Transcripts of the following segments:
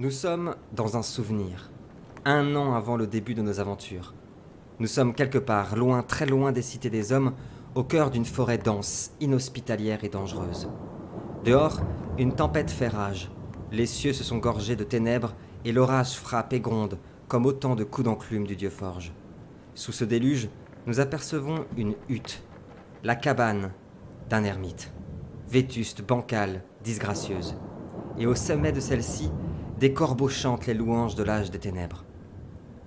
Nous sommes dans un souvenir, 1 an avant le début de nos aventures. Nous sommes quelque part, loin, très loin des cités des hommes, au cœur d'une forêt dense, inhospitalière et dangereuse. Dehors, une tempête fait rage. Les cieux se sont gorgés de ténèbres et l'orage frappe et gronde, comme autant de coups d'enclume du dieu Forge. Sous ce déluge, nous apercevons une hutte, la cabane d'un ermite, vétuste, bancale, disgracieuse. Et au sommet de celle-ci, des corbeaux chantent les louanges de l'âge des ténèbres.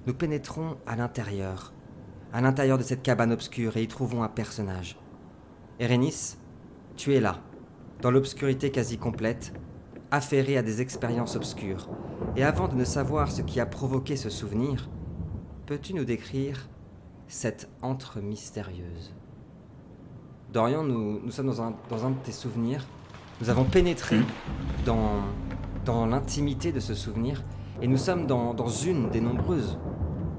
Nous pénétrons à l'intérieur de cette cabane obscure et y trouvons un personnage. Erénis, tu es là, dans l'obscurité quasi complète, affairé à des expériences obscures. Et avant de ne savoir ce qui a provoqué ce souvenir, peux-tu nous décrire cette antre mystérieuse? Dorian, nous sommes dans un de tes souvenirs. Nous avons pénétré dans l'intimité de ce souvenir et nous sommes dans une des nombreuses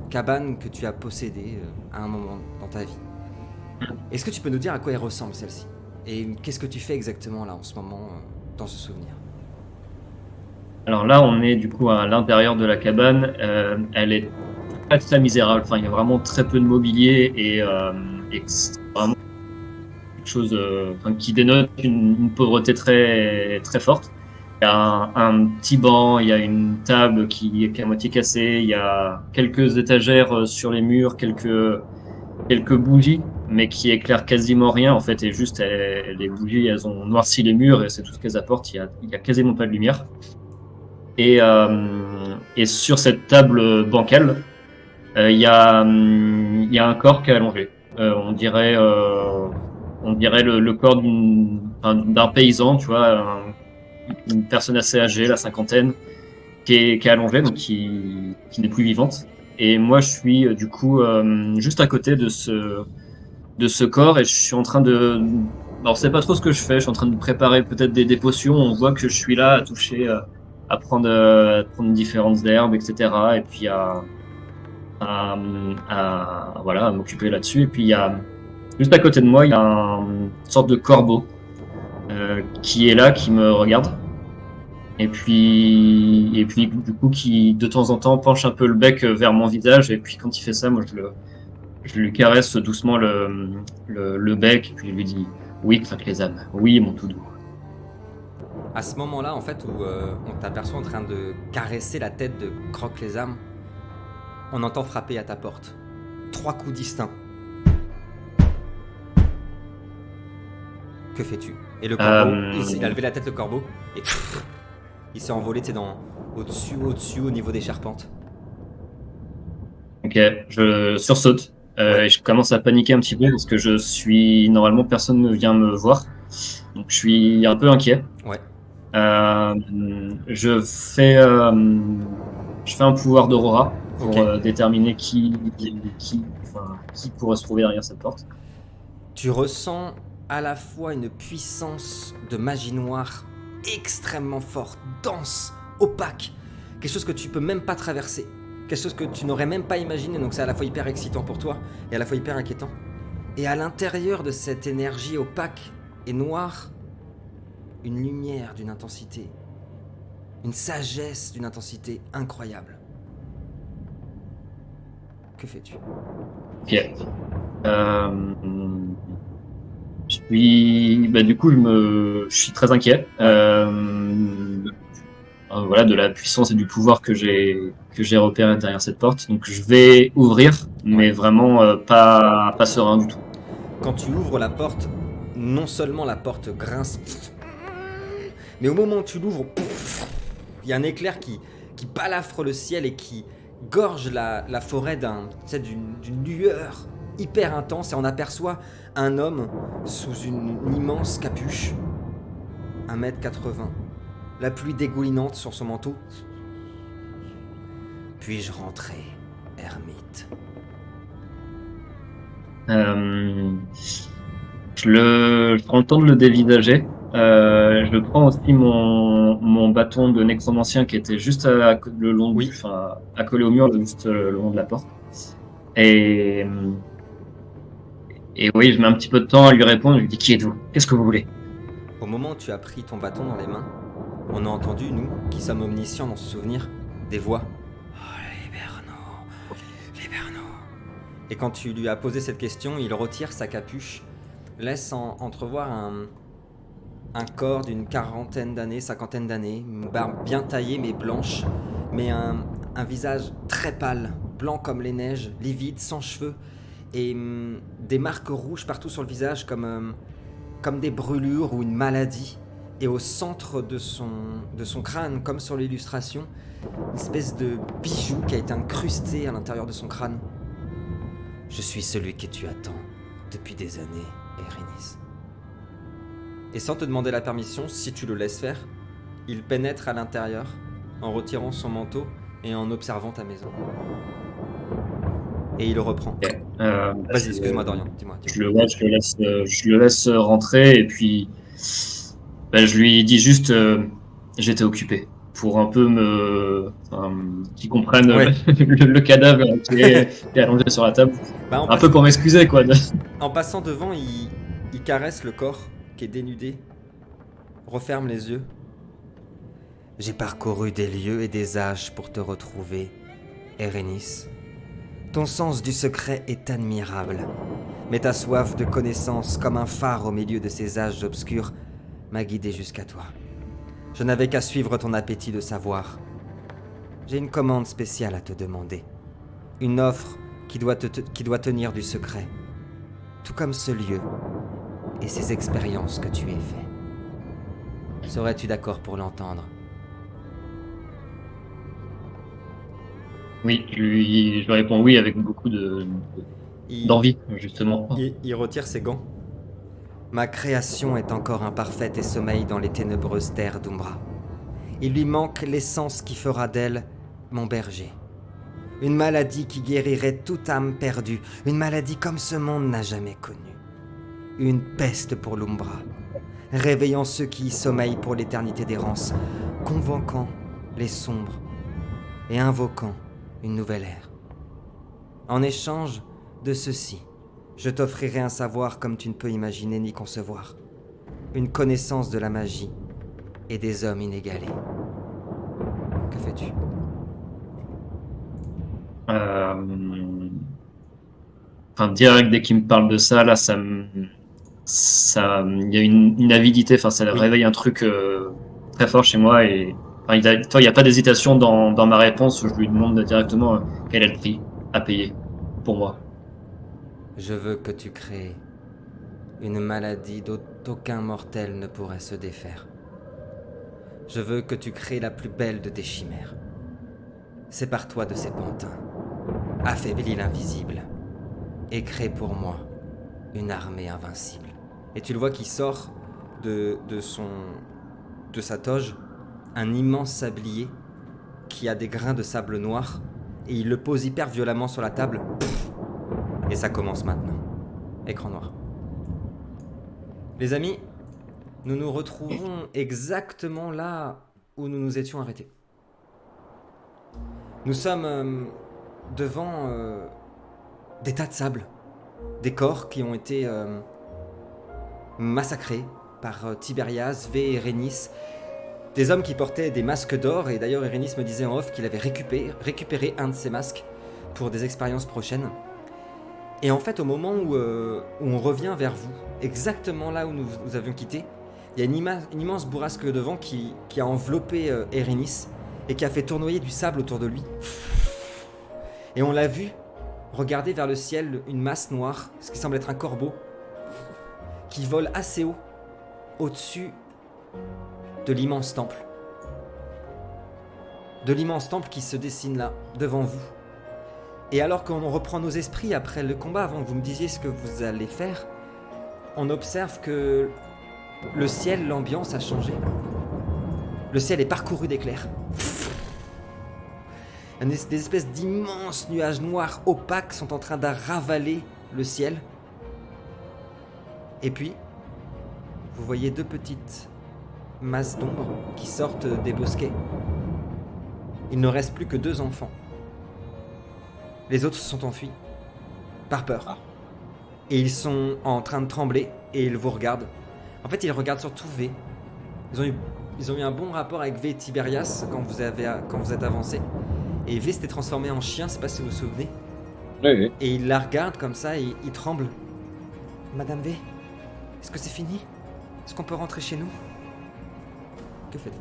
cabanes que tu as possédées à un moment dans ta vie. Est-ce que tu peux nous dire à quoi elle ressemble celle-ci? Et qu'est-ce que tu fais exactement là en ce moment dans ce souvenir? Alors là, on est du coup à l'intérieur de la cabane. Elle est très très misérable. Enfin, il y a vraiment très peu de mobilier et c'est vraiment quelque chose qui dénote une pauvreté très très forte. Il y a un petit banc, il y a une table qui est à moitié cassée, il y a quelques étagères sur les murs, quelques bougies, mais qui éclairent quasiment rien en fait. Et juste les bougies, elles ont noirci les murs et c'est tout ce qu'elles apportent. Il y a quasiment pas de lumière. Et sur cette table bancale, il y a un corps qui est allongé. On dirait le corps d'un paysan, tu vois, une personne assez âgée, la cinquantaine, qui est allongée, donc qui n'est plus vivante. Et moi, je suis du coup juste à côté de ce corps et je suis en train de... Alors, c'est pas trop ce que je fais. Je suis en train de préparer peut-être des potions. On voit que je suis là à toucher, à prendre différentes herbes, etc. Et puis voilà, à m'occuper là-dessus. Et puis il y a juste à côté de moi, il y a une sorte de corbeau qui est là, qui me regarde. Et puis du coup, qui de temps en temps penche un peu le bec vers mon visage. Et puis quand il fait ça, moi je lui caresse doucement le bec. Et puis je lui dis oui, craque les âmes. Oui, mon tout doux. À ce moment-là, en fait, où on t'aperçoit en train de caresser la tête de Croque les âmes, on entend frapper à ta porte. 3 coups distincts. Que fais-tu? Et le corbeau, il a levé la tête, le corbeau, et il s'est envolé, tu sais, au-dessus, au niveau des charpentes. Ok, je sursaute. Ouais. Et je commence à paniquer un petit peu parce que normalement personne ne vient me voir. Donc je suis un peu inquiet. Ouais. Euh, je fais, euh, je fais un pouvoir d'Aurora pour Ok. déterminer qui pourrait se trouver derrière cette porte. Tu ressens à la fois une puissance de magie noire extrêmement forte, dense, opaque, quelque chose que tu peux même pas traverser, quelque chose que tu n'aurais même pas imaginé, donc c'est à la fois hyper excitant pour toi et à la fois hyper inquiétant. Et à l'intérieur de cette énergie opaque et noire, une lumière d'une intensité, une sagesse d'une intensité incroyable. Que fais-tu? Ok. Euh, du coup, je suis très inquiet. Ouais. Voilà, de la puissance et du pouvoir que j'ai repéré derrière cette porte. Donc, je vais ouvrir, Ouais. mais vraiment pas serein du tout. Quand tu ouvres la porte, non seulement la porte grince, mais au moment où tu l'ouvres, il y a un éclair qui balafre le ciel et qui gorge la forêt d'une lueur hyper intense et on aperçoit un homme sous une immense capuche, 1,80 m, la pluie dégoulinante sur son manteau. Puis-je rentrer, ermite? Euh, je prends le temps de le dévisager. Je prends aussi mon bâton de nécromancien qui était juste le long Oui. enfin, accolé au mur, juste le long de la porte. Et, et oui, je mets un petit peu de temps à lui répondre. Je lui dis qui êtes-vous? Qu'est-ce que vous voulez? Au moment où tu as pris ton bâton dans les mains, On a entendu, nous, qui sommes omniscients dans ce souvenir, des voix. Oh, les Berneaux. Et quand tu lui as posé cette question, il retire sa capuche, laisse entrevoir un corps d'une quarantaine d'années, cinquantaine d'années, une barbe bien taillée mais blanche, mais un visage très pâle, blanc comme les neiges, livide, sans cheveux, et des marques rouges partout sur le visage comme des brûlures ou une maladie. Et au centre de son crâne, comme sur l'illustration, une espèce de bijou qui a été incrusté à l'intérieur de son crâne. Je suis celui que tu attends depuis des années, Erénis. Et sans te demander la permission, si tu le laisses faire, il pénètre à l'intérieur en retirant son manteau et en observant ta maison. Et il le reprend. Vas-y, excuse-moi Dorian, dis-moi. Je le laisse rentrer et puis je lui dis juste j'étais occupé pour un peu qu'il comprenne Ouais. le cadavre qui est allongé sur la table. Un peu pour m'excuser quoi. En passant devant, il caresse le corps qui est dénudé, referme les yeux. J'ai parcouru des lieux et des âges pour te retrouver, Erénis. Ton sens du secret est admirable, mais ta soif de connaissance, comme un phare au milieu de ces âges obscurs, m'a guidé jusqu'à toi. Je n'avais qu'à suivre ton appétit de savoir. J'ai une commande spéciale à te demander. Une offre qui doit tenir du secret. Tout comme ce lieu et ces expériences que tu as fait. Serais-tu d'accord pour l'entendre ? Oui, je lui réponds oui avec beaucoup d'envie, justement. Il retire ses gants. Ma création est encore imparfaite et sommeille dans les ténébreuses terres d'Umbra. Il lui manque l'essence qui fera d'elle mon berger. Une maladie qui guérirait toute âme perdue. Une maladie comme ce monde n'a jamais connue. Une peste pour l'Umbra, réveillant ceux qui y sommeillent pour l'éternité d'errance, convoquant les sombres et invoquant une nouvelle ère. En échange de ceci, je t'offrirai un savoir comme tu ne peux imaginer ni concevoir. Une connaissance de la magie et des hommes inégalés. Que fais-tu ? Direct, dès qu'il me parle de ça, là, il y a une avidité, ça réveille un truc très fort chez moi et il n'y a pas d'hésitation dans ma réponse où je lui demande directement quel est le prix à payer pour moi. Je veux que tu crées une maladie dont aucun mortel ne pourrait se défaire. Je veux que tu crées la plus belle de tes chimères. Sépare-toi de ces pantins, affaiblis l'invisible, et crée pour moi une armée invincible. Et tu le vois qui sort de sa toge un immense sablier qui a des grains de sable noir, et il le pose hyper violemment sur la table. Et ça commence maintenant. Écran noir. Les amis, nous nous retrouvons exactement là où nous nous étions arrêtés. Nous sommes devant des tas de sable, des corps qui ont été massacrés par Tibérias, V et Erénis, des hommes qui portaient des masques d'or, et d'ailleurs Erénis me disait en off qu'il avait récupéré un de ces masques pour des expériences prochaines. Et en fait, au moment où on revient vers vous, exactement là où nous avions quitté, il y a une immense bourrasque de vent qui a enveloppé Erénis et qui a fait tournoyer du sable autour de lui. Et on l'a vu regarder vers le ciel une masse noire, ce qui semble être un corbeau, qui vole assez haut, au-dessus de l'immense temple. De l'immense temple qui se dessine là, devant vous. Et alors qu'on reprend nos esprits après le combat, avant que vous me disiez ce que vous allez faire, on observe que le ciel, l'ambiance a changé. Le ciel est parcouru d'éclairs. Des espèces d'immenses nuages noirs opaques sont en train de ravaler le ciel. Et puis, vous voyez deux petites masses d'ombre qui sortent des bosquets. Il ne reste plus que 2 enfants. Les autres se sont enfuis, par peur. Et ils sont en train de trembler, et ils vous regardent. En fait, ils regardent surtout V. Ils ont eu ils ont eu un bon rapport avec V et Tiberias quand vous êtes avancé. Et V s'était transformé en chien, je sais pas si vous vous souvenez. Oui. Et il la regarde comme ça et il tremble. Madame V, est-ce que c'est fini? Est-ce qu'on peut rentrer chez nous? Que faites-vous?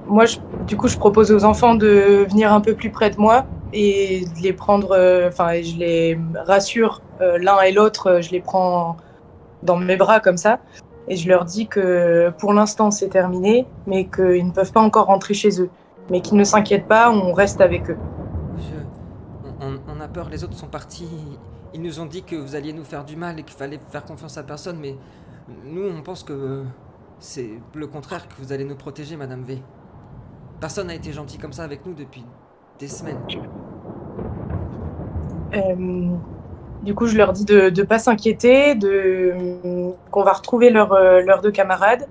Moi, du coup, je propose aux enfants de venir un peu plus près de moi et de les prendre, je les rassure l'un et l'autre, je les prends dans mes bras comme ça et je leur dis que pour l'instant c'est terminé, mais qu'ils ne peuvent pas encore rentrer chez eux, mais qu'ils ne s'inquiètent pas, on reste avec eux. On a peur, les autres sont partis. Ils nous ont dit que vous alliez nous faire du mal et qu'il fallait faire confiance à personne, mais nous on pense que c'est le contraire, que vous allez nous protéger, Madame V. Personne n'a été gentil comme ça avec nous depuis des semaines. Du coup, je leur dis de ne pas s'inquiéter, qu'on va retrouver leurs deux camarades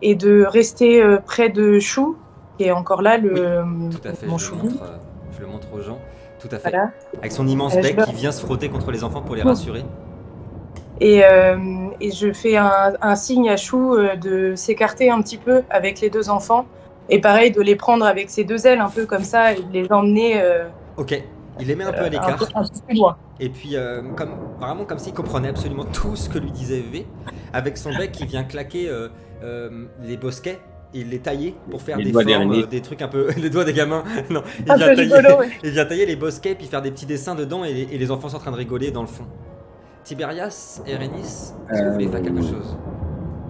et de rester près de Chou, qui est encore là, Tout à fait, mon je chou. le montre aux gens. Tout à fait. Voilà. Avec son immense bec qui vient se frotter contre les enfants pour les rassurer. Et je fais un signe à Chou de s'écarter un petit peu avec les deux enfants. Et pareil, de les prendre avec ses deux ailes, un peu comme ça, et de les emmener Ok, il les met un peu à l'écart. un peu plus loin. Et puis, vraiment comme s'il comprenait absolument tout ce que lui disait V. Avec son bec, il vient claquer les bosquets. Il les tailler pour faire Les des doigts formes, d'Irénée. des trucs un peu... Les doigts des gamins. Non, Un peu rigolo, ouais. il vient tailler les bosquets, puis faire des petits dessins dedans, et les enfants sont en train de rigoler dans le fond. Tiberias et Rhénis, est-ce que vous voulez faire quelque chose?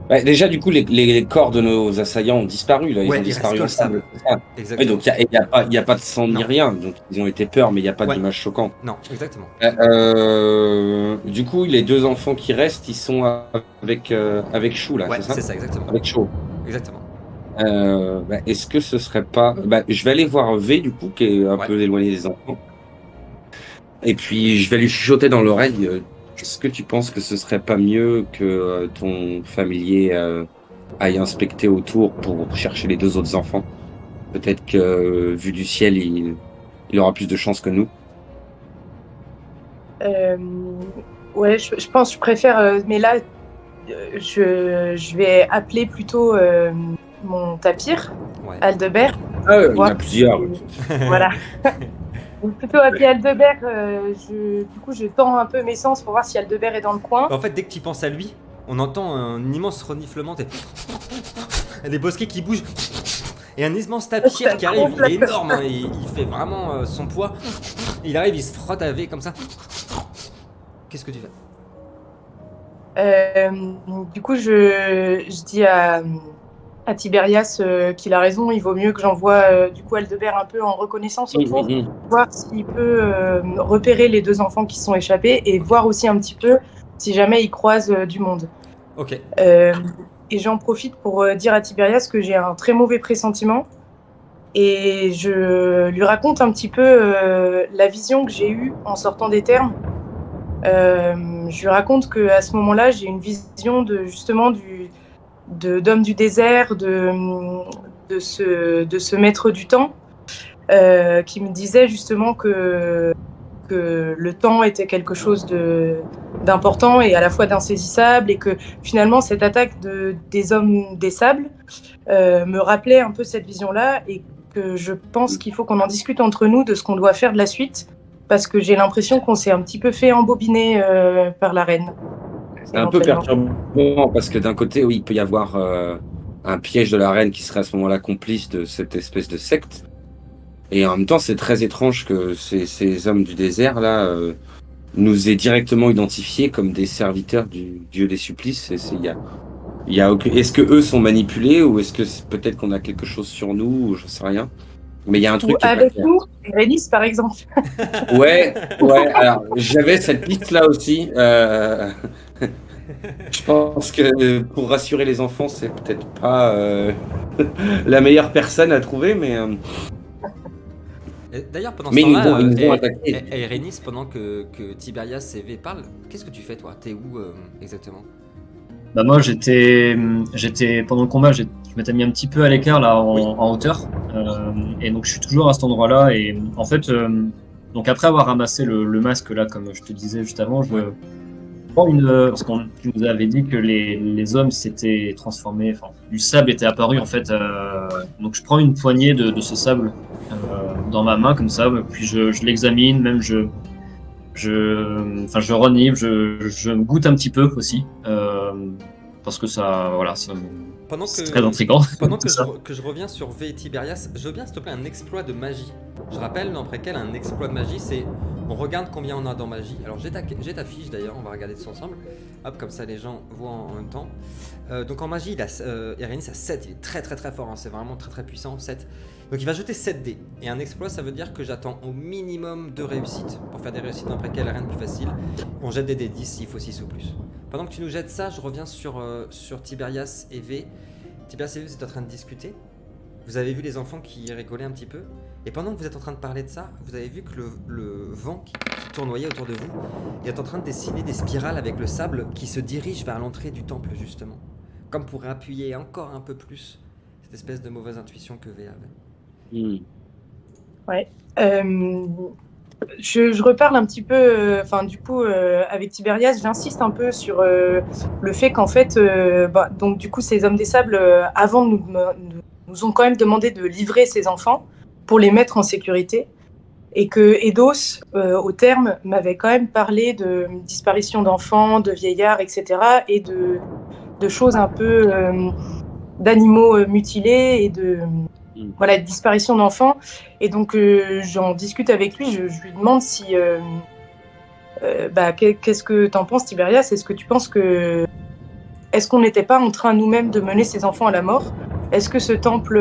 Ouais, déjà, du coup, les corps de nos assaillants ont disparu. Là. Ils Ouais, ont il disparu reste que le ensemble. C'est ça. Ouais, Exactement. donc, il n'y a pas de sang ni Non. rien. Donc, ils ont été peur, mais il n'y a pas Ouais. d'image choquante. Non, exactement. Du coup, les deux enfants qui restent, ils sont avec Chou, là, Ouais, c'est ça? c'est ça, exactement. Avec Chou. Exactement. Est-ce que ce serait pas... je vais aller voir V, du coup, qui est un Ouais. peu éloigné des enfants. Et puis, je vais lui chuchoter dans l'oreille. Est-ce que tu penses que ce serait pas mieux que ton familier aille inspecter autour pour chercher les deux autres enfants? Peut-être que, vu du ciel, il aura plus de chance que nous. Ouais, je pense, je préfère, mais là, je vais appeler plutôt mon tapir, Ouais. Aldebert. Ah, il y en Ouais. a plusieurs. Voilà. Donc plutôt appeler Aldebert. Du coup, je tends un peu mes sens pour voir si Aldebert est dans le coin. En fait, dès que tu penses à lui, on entend un immense reniflement. Des bosquets qui bougent. Et un immense tapir qui arrive. Il est énorme. Hein, il fait vraiment son poids. Il arrive, il se frotte à V comme ça. Qu'est-ce que tu fais? Du coup, je dis à Tiberias qu'il a raison. Il vaut mieux que j'envoie du coup Aldebert un peu en reconnaissance autour, voir s'il peut repérer les deux enfants qui se sont échappés et voir aussi un petit peu si jamais il croise du monde. Ok. Et j'en profite pour dire à Tiberias que j'ai un très mauvais pressentiment et je lui raconte un petit peu la vision que j'ai eue en sortant des thermes. Je lui raconte qu'à ce moment-là, j'ai une vision justement d'homme du désert, de ce maître du temps, qui me disait justement que le temps était quelque chose d'important et à la fois d'insaisissable, et que finalement cette attaque des hommes des sables me rappelait un peu cette vision-là, et que je pense qu'il faut qu'on en discute entre nous de ce qu'on doit faire de la suite, parce que j'ai l'impression qu'on s'est un petit peu fait embobiner par la reine. C'est un peu perturbant parce que d'un côté, oui, il peut y avoir un piège de la reine qui serait à ce moment-là complice de cette espèce de secte. Et en même temps, c'est très étrange que ces hommes du désert là nous aient directement identifiés comme des serviteurs du dieu des supplices. Est-ce que eux sont manipulés, ou est-ce que peut-être qu'on a quelque chose sur nous, ou je sais rien. Mais il y a un truc qui est avec pas clair. nous, Rhénis par exemple. Ouais. Alors j'avais cette piste là aussi. Je pense que pour rassurer les enfants, c'est peut-être pas la meilleure personne à trouver, mais. D'ailleurs, pendant ce temps-là, ils vont attaquer. Et Rhénis, pendant que Tiberias et V parlent, qu'est-ce que tu fais toi? T'es où exactement? Bah moi j'étais pendant le combat, je m'étais mis un petit peu à l'écart là en hauteur, et donc je suis toujours à cet endroit-là, et en fait donc après avoir ramassé le masque là, comme je te disais juste avant, Parce qu'on tu nous avais dit que les hommes s'étaient transformés, enfin, du sable était apparu en fait. Donc je prends une poignée de ce sable dans ma main comme ça, puis je l'examine, même enfin, je renifle, je goûte un petit peu aussi, parce que ça, voilà, Pendant c'est que, très intriguant. pendant tout que, ça. que je reviens sur V et Tiberias, je veux bien, s'il te plaît, un exploit de magie. Je rappelle, dans Préquel, un exploit de magie, c'est on regarde combien on a dans magie. Alors j'ai ta fiche d'ailleurs, on va regarder ça ensemble. Hop, comme ça les gens voient en même temps. Donc en magie, Erénis a 7, il est très très très fort, hein, c'est vraiment très très puissant, 7. Donc il va jeter 7 dés. Et un exploit, ça veut dire que j'attends au minimum 2 réussites. Pour faire des réussites dans Préquel, rien de plus facile. On jette des dés 10 s'il faut 6 ou plus. Pendant que tu nous jettes ça, je reviens sur Tiberias et V. Tiberias et V, vous êtes en train de discuter. Vous avez vu les enfants qui rigolaient un petit peu. Et pendant que vous êtes en train de parler de ça, vous avez vu que le vent qui tournoyait autour de vous est en train de dessiner des spirales avec le sable qui se dirige vers l'entrée du temple, justement. Comme pour appuyer encore un peu plus cette espèce de mauvaise intuition que V avait. Ouais. Je reparle un petit peu, du coup, avec Tiberias, j'insiste un peu sur le fait qu'en fait, donc du coup, ces hommes des sables, avant, nous ont quand même demandé de livrer ces enfants pour les mettre en sécurité. Et que Eidos, au terme, m'avait quand même parlé de disparition d'enfants, de vieillards, etc. Et de choses un peu d'animaux mutilés et de disparition d'enfants. Et donc, j'en discute avec lui, je lui demande si... qu'est-ce que t'en penses, Tiberias? Est-ce que tu penses que... Est-ce qu'on n'était pas en train nous-mêmes de mener ces enfants à la mort? Est-ce que ce temple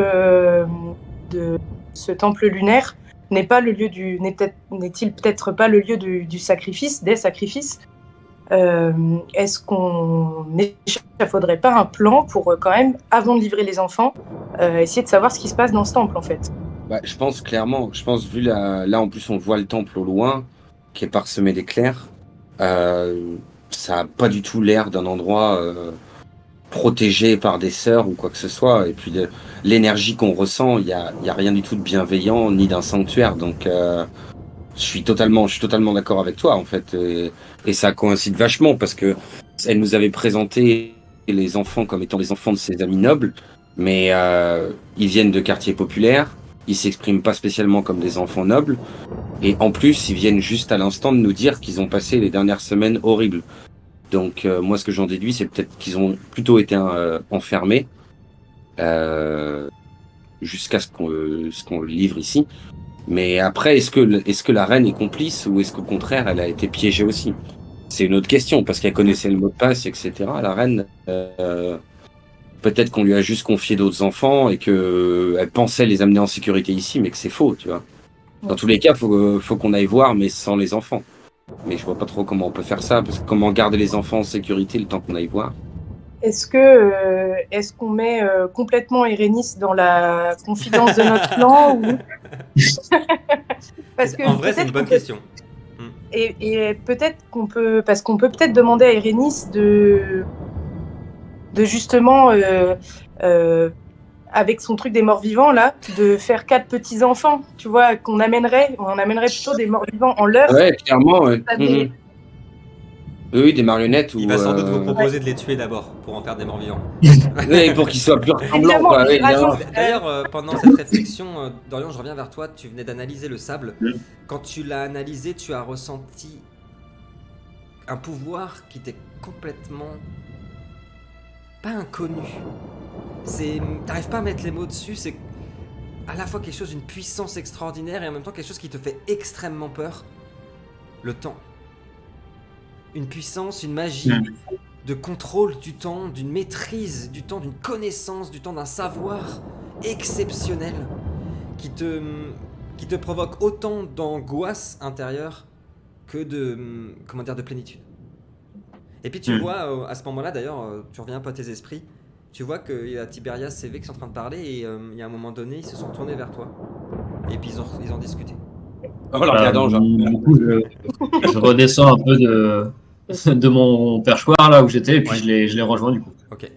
lunaire n'est-il peut-être pas le lieu du sacrifice, des sacrifices? Est-ce qu'on n'échafauderait pas un plan pour quand même, avant de livrer les enfants, essayer de savoir ce qui se passe dans ce temple en fait? Je pense clairement, vu là en plus on voit le temple au loin, qui est parsemé d'éclairs. Ça a pas du tout l'air d'un endroit protégé par des sœurs ou quoi que ce soit. Et puis l'énergie qu'on ressent, il y a rien du tout de bienveillant ni d'un sanctuaire. Donc je suis totalement d'accord avec toi en fait. Et ça coïncide vachement parce que elle nous avait présenté les enfants comme étant des enfants de ses amis nobles, mais ils viennent de quartiers populaires. Ils s'expriment pas spécialement comme des enfants nobles. Et en plus, ils viennent juste à l'instant de nous dire qu'ils ont passé les dernières semaines horribles. Donc moi, ce que j'en déduis, c'est peut-être qu'ils ont plutôt été enfermés jusqu'à ce qu'on le livre ici. Mais après, est-ce que la reine est complice ou est-ce qu'au contraire, elle a été piégée aussi? C'est une autre question, parce qu'elle connaissait le mot de passe, etc. La reine, peut-être qu'on lui a juste confié d'autres enfants et qu'elle pensait les amener en sécurité ici, mais que c'est faux, tu vois. Dans tous les cas, faut qu'on aille voir, mais sans les enfants. Mais je vois pas trop comment on peut faire ça, parce que comment garder les enfants en sécurité le temps qu'on aille voir? Est-ce qu'on met complètement Erénis dans la confidence de notre plan ou... Parce que En vrai, c'est une bonne question. Et peut-être qu'on peut peut-être demander à Erénis de justement, avec son truc des morts-vivants là, de faire 4 petits-enfants, tu vois, on amènerait plutôt des morts-vivants en leur. Ouais, clairement, ouais. Oui, des marionnettes. Il va sans doute vous proposer de les tuer d'abord, pour en faire des morts-vivants. Oui, pour qu'ils soient plus ressemblants, quoi. Oui, D'ailleurs, pendant cette réflexion, Dorian, je reviens vers toi, tu venais d'analyser le sable. Quand tu l'as analysé, tu as ressenti un pouvoir qui t'est complètement... pas inconnu. T'arrives pas à mettre les mots dessus, c'est à la fois quelque chose d'une puissance extraordinaire et en même temps quelque chose qui te fait extrêmement peur. Le temps. Une puissance, une magie de contrôle du temps, d'une maîtrise du temps, d'une connaissance du temps, d'un savoir exceptionnel qui te provoque autant d'angoisse intérieure que de plénitude. Et puis tu vois, à ce moment-là d'ailleurs, tu reviens un peu à tes esprits, tu vois qu'il y a Tiberias et V qui sont en train de parler et il y a un moment donné, ils se sont tournés vers toi. Et puis ils ont discuté. Du coup, je redescends un peu de mon perchoir là où j'étais et puis je les rejoins du coup. Ok.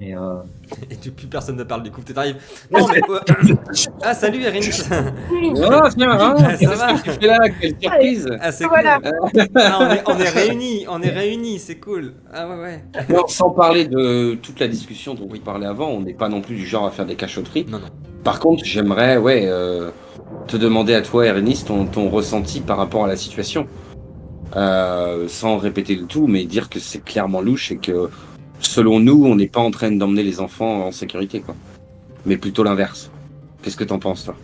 Et Et plus personne ne parle du coup, t'arrives. Non, mais. Ah, salut, Erénis. Ah, tiens, hein, Ça qu'est-ce va. que tu fais là? Quelle surprise! Ah, c'est Voilà. cool. Ah, on est réunis, c'est cool. Ah, ouais. Non, sans parler de toute la discussion dont on parlait avant, on n'est pas non plus du genre à faire des cachotteries. Non. Par contre, j'aimerais te demander à toi, Erénis, ton ressenti par rapport à la situation. Sans répéter le tout, mais dire que c'est clairement louche et que, selon nous, on n'est pas en train d'emmener les enfants en sécurité, quoi. Mais plutôt l'inverse. Qu'est-ce que t'en penses, toi?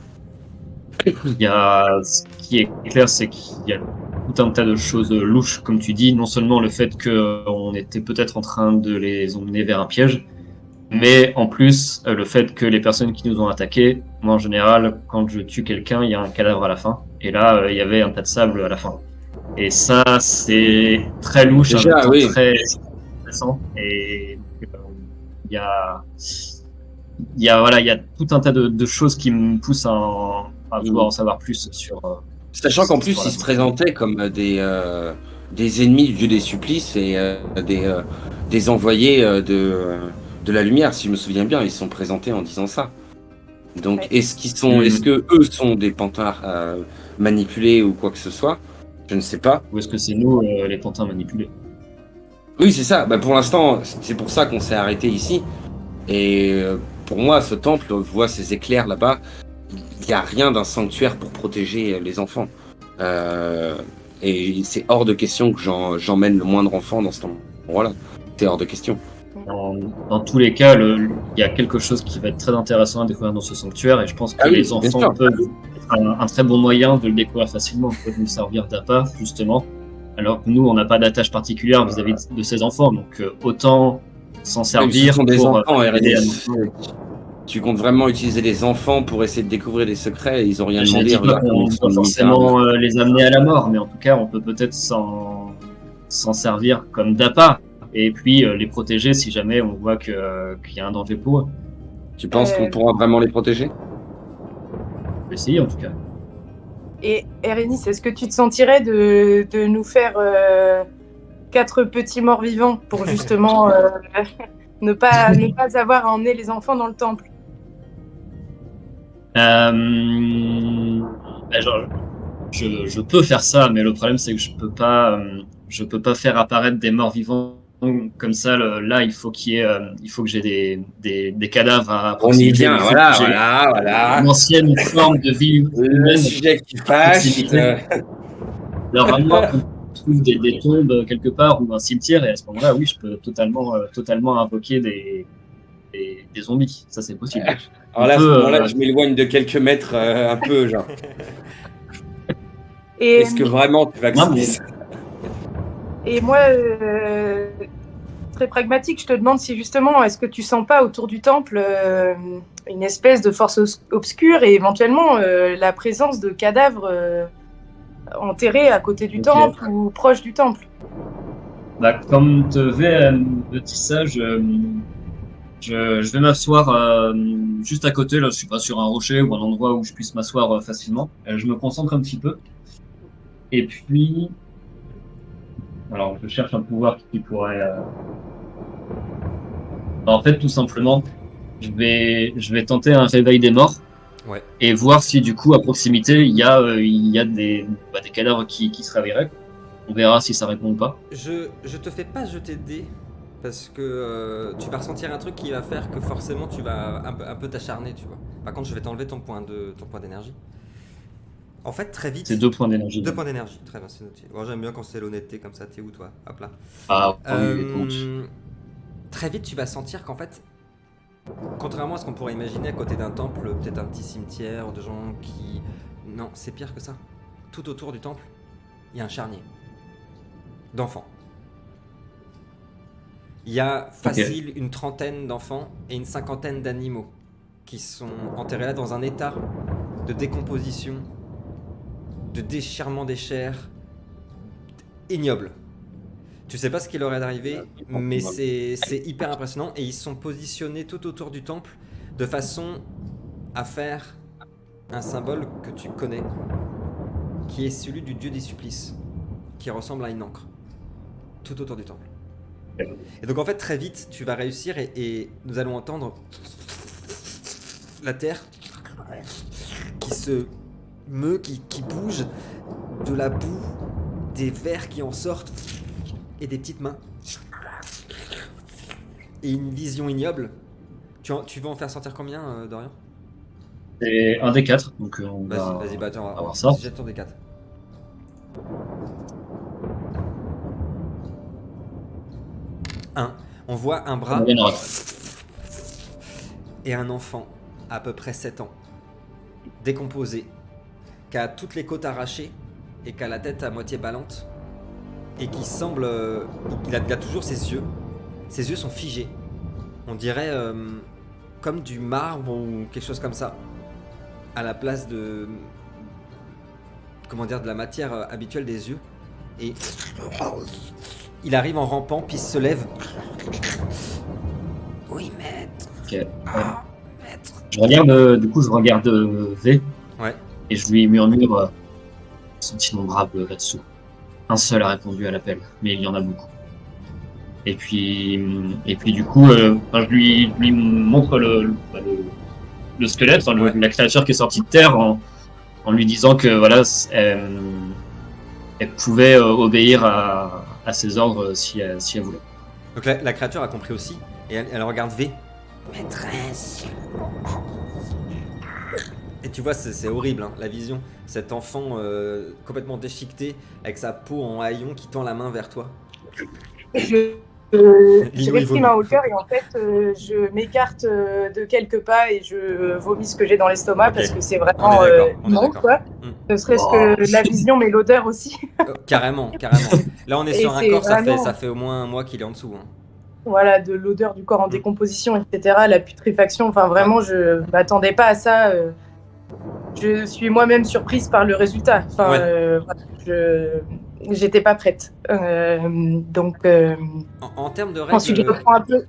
ce qui est clair, c'est qu'il y a tout un tas de choses louches, comme tu dis. Non seulement le fait qu'on était peut-être en train de les emmener vers un piège, mais en plus le fait que les personnes qui nous ont attaqués, moi en général, quand je tue quelqu'un, il y a un cadavre à la fin. Et là, il y avait un tas de sable à la fin. Et ça, c'est très louche, Déjà, en même temps oui. très intéressant. Et il y a, il y a tout un tas de choses qui me poussent à vouloir en savoir plus sur. Sachant qu'en plus, Voilà. ils se présentaient comme des ennemis du dieu des supplices et des envoyés de la lumière, si je me souviens bien. Ils se sont présentés en disant ça. Donc, Ouais. est-ce que eux sont des pantards manipulés ou quoi que ce soit? Je ne sais pas. Ou est-ce que c'est nous, les pantins manipulés? Oui, c'est ça. Bah, pour l'instant, c'est pour ça qu'on s'est arrêté ici. Et pour moi, ce temple, on voit ces éclairs là-bas. Il n'y a rien d'un sanctuaire pour protéger les enfants. Et c'est hors de question que j'emmène le moindre enfant dans cet endroit-là. C'est hors de question. Dans tous les cas, il y a quelque chose qui va être très intéressant à découvrir dans ce sanctuaire, et je pense que Ah oui, les bien enfants sûr. peuvent être un très bon moyen de le découvrir facilement, peuvent nous servir d'appât, justement, alors que nous, on n'a pas d'attache particulière vis-à-vis de ces enfants, donc autant s'en Ce servir sont des pour enfants, aider à Erénis. Tu comptes vraiment utiliser les enfants pour essayer de découvrir des secrets et ils ont rien Je ne demandé. dis pas Regarde comme qu'on ils sont doit forcément misérables. les amener à la mort, mais en tout cas, on peut peut-être s'en servir comme d'appât, et puis les protéger si jamais on voit qu'il y a un danger pour eux. Tu penses qu'on Euh, pourra vraiment les protéger? On peut essayer, en tout cas. Et Erénis, est-ce que tu te sentirais de nous faire 4 petits morts vivants pour justement ne pas avoir à emmener les enfants dans le temple? Genre, je peux faire ça, mais le problème c'est que je peux pas faire apparaître des morts vivants comme ça. Là, il faut il faut que j'ai des cadavres à On y proximité. vient, Il faut que voilà, j'ai voilà. une ancienne forme de vie Le humaine sujet qui à fâche. proximité. Alors à moins qu'on trouve des tombes quelque part ou un cimetière, et à ce moment-là, oui, je peux totalement invoquer des zombies. Ça, c'est possible. Alors là, à ce peut, moment-là, je m'éloigne de quelques mètres, un peu, genre. Et, Est-ce que vraiment tu vas accepter mais- ça? et moi, très pragmatique, je te demande si justement, est-ce que tu sens pas autour du temple une espèce de force obscure et éventuellement la présence de cadavres enterrés à côté du Ok. temple ou proche du temple? Comme Teve me dit ça, je vais m'asseoir juste à côté. Là, je suis pas sur un rocher ou un endroit où je puisse m'asseoir facilement. Je me concentre un petit peu. Et puis, alors, je cherche un pouvoir qui pourrait. En fait, tout simplement, je vais tenter un réveil des morts. Ouais. Et voir si du coup à proximité il y a des cadavres qui se réveilleraient. On verra si ça répond ou pas. Je te fais pas jeter de dés parce que tu vas ressentir un truc qui va faire que forcément tu vas un peu t'acharner, tu vois. Par contre, je vais t'enlever ton point d'énergie. En fait, très vite. C'est 2 points d'énergie. 2 points d'énergie, très bien, c'est noté. Bon, j'aime bien quand c'est l'honnêteté comme ça. T'es où toi? Hop là. Ah, oui, écoute. Très vite, tu vas sentir qu'en fait, contrairement à ce qu'on pourrait imaginer à côté d'un temple, peut-être un petit cimetière de gens qui. Non, c'est pire que ça. Tout autour du temple, il y a un charnier d'enfants. Il y a facile une trentaine d'enfants et une cinquantaine d'animaux qui sont enterrés là dans un état de décomposition, de déchirement des chairs ignoble. Tu sais pas ce qui leur est arrivé, mais c'est hyper impressionnant et ils sont positionnés tout autour du temple de façon à faire un symbole que tu connais, qui est celui du dieu des supplices, qui ressemble à une encre, tout autour du temple. Et donc en fait très vite tu vas réussir et nous allons entendre la terre qui se meut, qui bouge, de la boue, des vers qui en sortent et des petites mains. Et une vision ignoble. Tu vas en faire sortir combien, Dorian? C'est un des 4, donc on Vas-y, va vas-y, bah attends, on va voir ça. vas-y, jette ton D4. On voit un bras On va et un enfant, à peu près 7 ans, décomposé, qui a toutes les côtes arrachées et qui a la tête à moitié ballante, et qui semble... il a toujours ses yeux. Ses yeux sont figés. On dirait comme du marbre ou quelque chose comme ça, à la place de... comment dire, de la matière habituelle des yeux. Et il arrive en rampant, puis il se lève. Oui, maître. Ok. Ah, maître. Je regarde, du coup, je regarde V Ouais. et je lui murmure son petit nom brave là-dessous. Un seul a répondu à l'appel, mais il y en a beaucoup. Et puis du coup, je lui montre le squelette, enfin, Ouais. la créature qui est sortie de terre, en lui disant que voilà, elle pouvait obéir à ses ordres si elle voulait. Donc la créature a compris aussi, et elle regarde V. Maîtresse. Et tu vois, c'est horrible, hein, la vision. Cet enfant complètement déchiqueté, avec sa peau en haillons qui tend la main vers toi. Je Lino, il réprime vomit. ma hauteur et en fait, je m'écarte de quelques pas et je vomis ce que j'ai dans l'estomac Ok. parce que c'est On vraiment est d'accord, on est immonde, d'accord. quoi. Mm. Ne serait-ce que la vision, mais l'odeur aussi. Carrément. Là, on est Et sur un c'est corps, vraiment- ça fait au moins un mois qu'il est en dessous. Hein. Voilà, de l'odeur du corps en Mm. décomposition, etc., la putréfaction. Enfin, vraiment, je m'attendais pas à ça. Je suis moi-même surprise par le résultat. Enfin, Ouais. j'étais pas prête. Donc, En termes de ensuite, je règles... reprends un peu.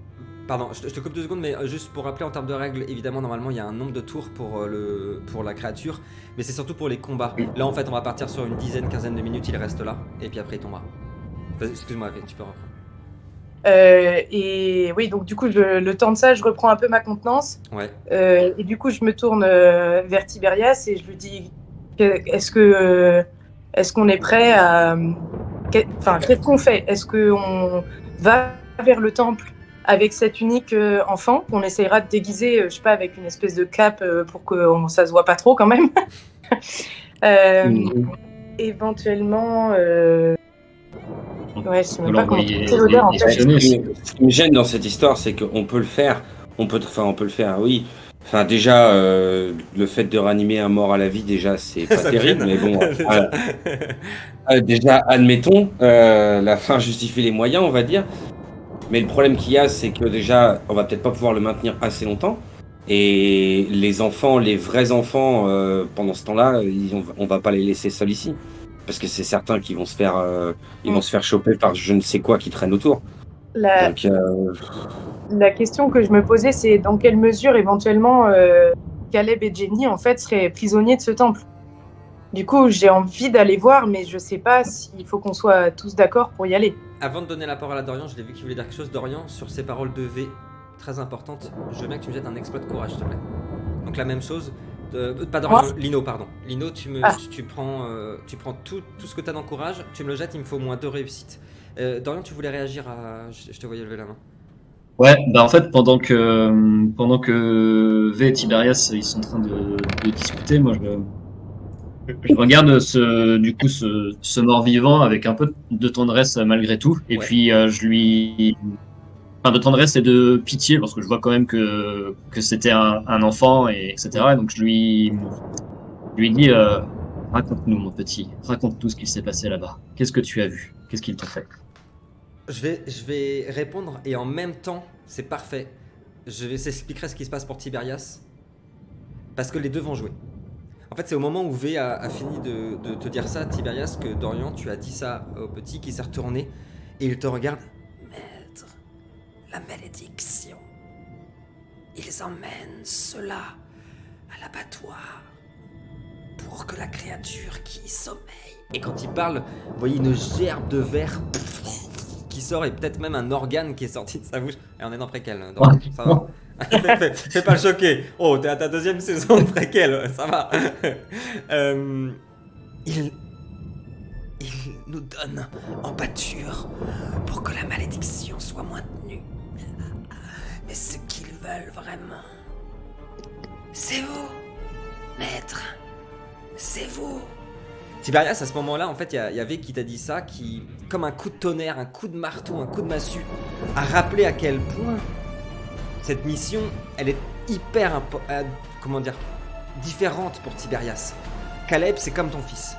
Pardon, je te coupe 2 secondes, mais juste pour rappeler en termes de règles, évidemment, normalement, il y a un nombre de tours pour la créature, mais c'est surtout pour les combats. Là, en fait, on va partir sur une dizaine, quinzaine de minutes, il reste là, et puis après, il tombera. Vas-y, excuse-moi, tu peux reprendre. Et oui, donc du coup, le temps de ça, je reprends un peu ma contenance. Ouais. Et du coup, je me tourne vers Tiberias et je lui dis est-ce qu'on est prêt à. Enfin, qu'est-ce qu'on fait? Est-ce qu'on va vers le temple avec cet unique enfant qu'on essaiera de déguiser, je sais pas, avec une espèce de cape pour que ça se voit pas trop quand même? Éventuellement. Ouais, je sais On même peut pas comment l'envoyer c'est l'odeur en fait. espionner. Ce qui me gêne dans cette histoire, c'est qu'on peut le faire. On peut le faire, oui. Enfin, déjà, le fait de ranimer un mort à la vie, déjà, c'est pas Ça me terrible, gêne. mais bon. Déjà. Déjà, admettons, la fin justifie les moyens, on va dire. Mais le problème qu'il y a, c'est que déjà, on va peut-être pas pouvoir le maintenir assez longtemps. Et les enfants, les vrais enfants, pendant ce temps-là, on va pas les laisser seuls ici. Parce que c'est certain qu'ils vont se faire, vont se faire choper par je ne sais quoi qui traîne autour. La, Donc, la question que je me posais, c'est dans quelle mesure éventuellement Caleb et Jenny en fait seraient prisonniers de ce temple. Du coup, j'ai envie d'aller voir, mais je sais pas s'il faut qu'on soit tous d'accord pour y aller. Avant de donner la parole à Dorian, je l'ai vu qu'il voulait dire quelque chose. Dorian, sur ces paroles de V, très importantes, je veux bien que tu me jettes un exploit de courage, s'il te plaît. Donc la même chose, pas Dorian, Moi Lino, pardon. Lino, tu prends tout ce que tu as dans le courage, tu me le jettes, il me faut au moins 2 réussites. Dorian, tu voulais réagir à... Je te voyais lever la main. Ouais, bah en fait, pendant que V et Tiberias ils sont en train de discuter, moi je regarde ce mort-vivant avec un peu de tendresse malgré tout, et Ouais. puis enfin de tendresse et de pitié parce que je vois quand même que c'était un enfant et etc. Et donc je lui dis raconte-nous mon petit, raconte-nous ce qu'il s'est passé là-bas. Qu'est-ce que tu as vu? Qu'est-ce qu'ils t'ont fait? Je vais répondre et en même temps, c'est parfait. Je vais s'expliquer ce qui se passe pour Tiberias. Parce que les deux vont jouer. En fait, c'est au moment où V a fini de te dire ça, Tiberias, que Dorian, tu as dit ça au petit qui s'est retourné et il te regarde. Maître, la malédiction. Ils emmènent cela à l'abattoir pour que la créature qui sommeille. Et quand il parle, vous voyez une gerbe de verre qui sort et peut-être même un organe qui est sorti de sa bouche. Et on est dans préquel. Ouais. Ça va. Fais pas le choquer. Oh, t'es à ta 2e saison de préquel, ça va. Il nous donne en pâture pour que la malédiction soit maintenue. Mais ce qu'ils veulent vraiment, c'est vous, maître. C'est vous. Tiberias, à ce moment-là, en fait, il y avait qui t'a dit ça, qui, comme un coup de tonnerre, un coup de marteau, un coup de massue, a rappelé à quel point cette mission, elle est hyper, différente pour Tiberias. Caleb, c'est comme ton fils.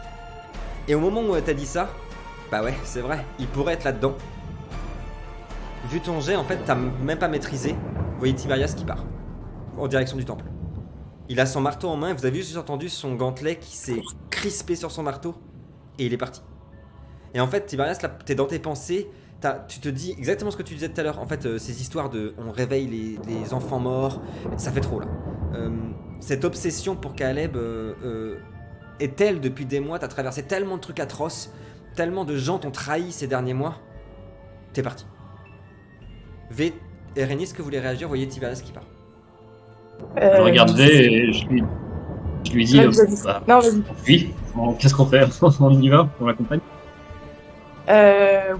Et au moment où elle t'a dit ça, bah ouais, c'est vrai, il pourrait être là-dedans. Vu ton jet, en fait, t'as même pas maîtrisé. Vous voyez Tiberias qui part, en direction du temple. Il a son marteau en main, et vous avez juste entendu son gantelet qui s'est crispé sur son marteau, et il est parti. Et en fait, Tiberias, là, t'es dans tes pensées, tu te dis exactement ce que tu disais tout à l'heure. En fait, ces histoires de on réveille les enfants morts, ça fait trop là. Cette obsession pour Caleb est telle depuis des mois, t'as traversé tellement de trucs atroces, tellement de gens t'ont trahi ces derniers mois, t'es parti. V et Rhaenys, que vous voulez réagir, vous voyez Tiberias qui part. Je regarde V et je lui dis Non, vas-y. oui, qu'est-ce qu'on fait? On y va? On l'accompagne?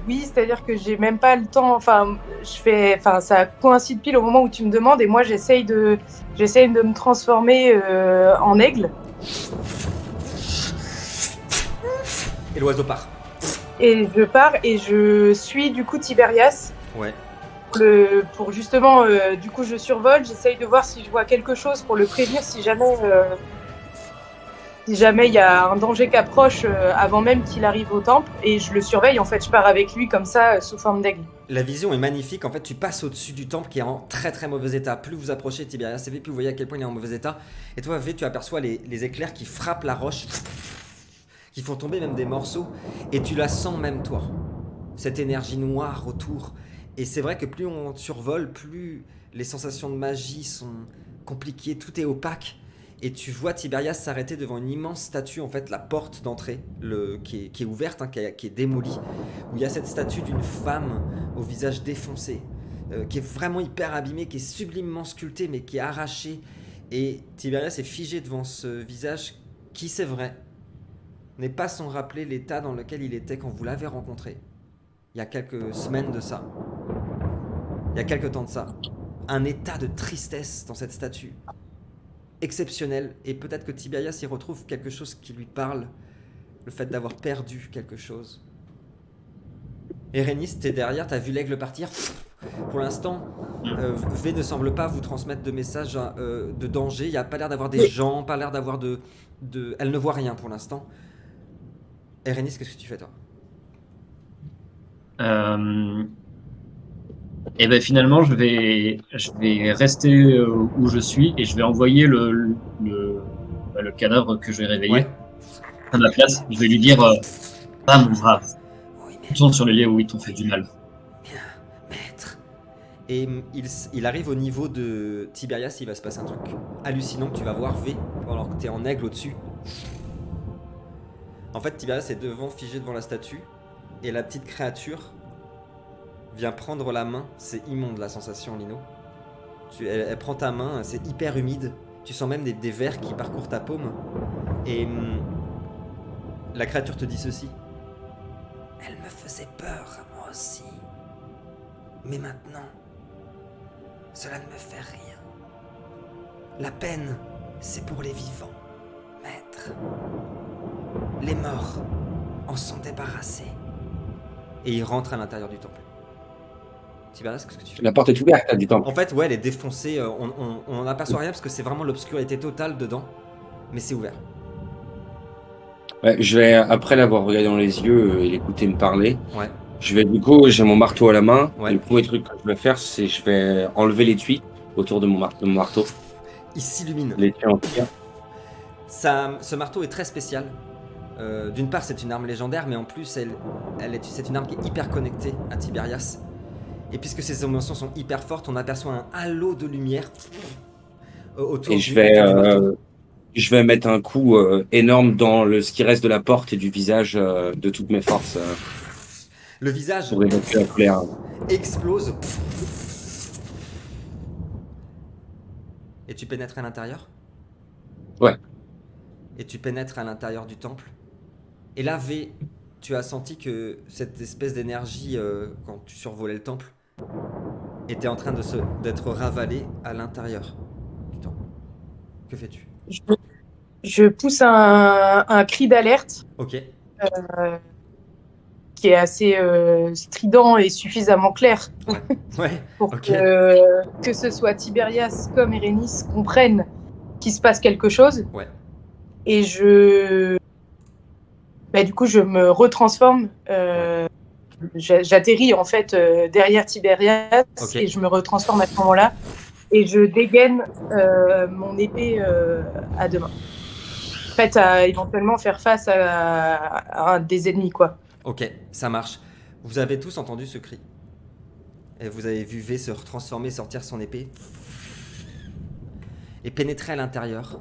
Oui, c'est-à-dire que j'ai même pas le temps. Ça coïncide pile au moment où tu me demandes, et moi j'essaye de me transformer en aigle. Et l'oiseau part. Et je pars et je suis du coup Tiberias. Ouais. Pour justement, du coup je survole, j'essaye de voir si je vois quelque chose pour le prévenir si jamais il y a un danger qui approche avant même qu'il arrive au temple, et je le surveille, en fait je pars avec lui comme ça sous forme d'aigle. La vision est magnifique, en fait tu passes au-dessus du temple qui est en très très mauvais état. Plus vous approchez Tiberias et V, plus vous voyez à quel point il est en mauvais état. Et toi V, tu aperçois les éclairs qui frappent la roche, qui font tomber même des morceaux, et tu la sens même toi, cette énergie noire autour. Et c'est vrai que plus on survole, plus les sensations de magie sont compliquées, tout est opaque. Et tu vois Tiberias s'arrêter devant une immense statue, en fait la porte d'entrée, qui est ouverte, hein, qui est démolie, où il y a cette statue d'une femme au visage défoncé, qui est vraiment hyper abîmée, qui est sublimement sculptée, mais qui est arrachée. Et Tiberias est figé devant ce visage qui, c'est vrai, n'est pas sans rappeler l'état dans lequel il était quand vous l'avez rencontré. Il y a quelques semaines de ça. Il y a quelques temps de ça. Un état de tristesse dans cette statue. Exceptionnel. Et peut-être que Tiberias y retrouve quelque chose qui lui parle. Le fait d'avoir perdu quelque chose. Et Rhaenys, t'es derrière, t'as vu l'aigle partir. Pour l'instant, V ne semble pas vous transmettre de messages de danger. Il n'y a pas l'air d'avoir des gens, pas l'air d'avoir de... Elle ne voit rien pour l'instant. Et Rhaenys, qu'est-ce que tu fais toi? Et ben finalement, je vais rester où je suis et je vais envoyer le cadavre que je vais réveiller à ma place. Je vais lui dire ah mon brave, retourne sur les lieux où ils t'ont fait du mal. Bien, maître. Et il arrive au niveau de Tiberias, il va se passer un truc hallucinant que tu vas voir V, alors que t'es en aigle au-dessus. En fait, Tiberias est figé devant la statue, et la petite créature vient prendre la main. C'est immonde la sensation, Lino. Elle prend ta main, c'est hyper humide. Tu sens même des vers qui parcourent ta paume. Et la créature te dit ceci. Elle me faisait peur, moi aussi. Mais maintenant, cela ne me fait rien. La peine, c'est pour les vivants, maître. Les morts en sont débarrassés. Et il rentre à l'intérieur du temple. Tiberias, qu'est-ce que tu fais? La porte est ouverte du temple. En fait, ouais, elle est défoncée. On n'aperçoit rien parce que c'est vraiment l'obscurité totale dedans. Mais c'est ouvert. Ouais, je vais, après l'avoir regardé dans les yeux et l'écouter me parler, Ouais. je vais, du coup, j'ai mon marteau à la main. Ouais. Le premier truc que je vais faire, c'est je vais enlever l'étui autour de mon marteau. Il s'illumine. L'étui en pierre. Ce marteau est très spécial. D'une part, c'est une arme légendaire, mais en plus, c'est une arme qui est hyper connectée à Tiberias. Et puisque ses émotions sont hyper fortes, on aperçoit un halo de lumière autour et du marteau. Je vais mettre un coup énorme dans ce qui reste de la porte et du visage de toutes mes forces. Le visage pour évacuer la colère. explose. Et tu pénètres à l'intérieur? Ouais. Et tu pénètres à l'intérieur du temple. Et là, V, tu as senti que cette espèce d'énergie, quand tu survolais le temple, était en train d'être ravalée à l'intérieur du temple. Que fais-tu? Je pousse un cri d'alerte Ok. qui est assez strident et suffisamment clair Ouais. pour Ok. que ce soit Tiberias comme Erénis comprennent qu'il se passe quelque chose. Ouais. Et du coup, je me retransforme. J'atterris en fait derrière Tiberias Ok. et je me retransforme à ce moment-là. Et je dégaine mon épée à deux mains. Prête à éventuellement faire face à un des ennemis, quoi. Ok, ça marche. Vous avez tous entendu ce cri. Et vous avez vu V se transformer, sortir son épée. Et pénétrer à l'intérieur.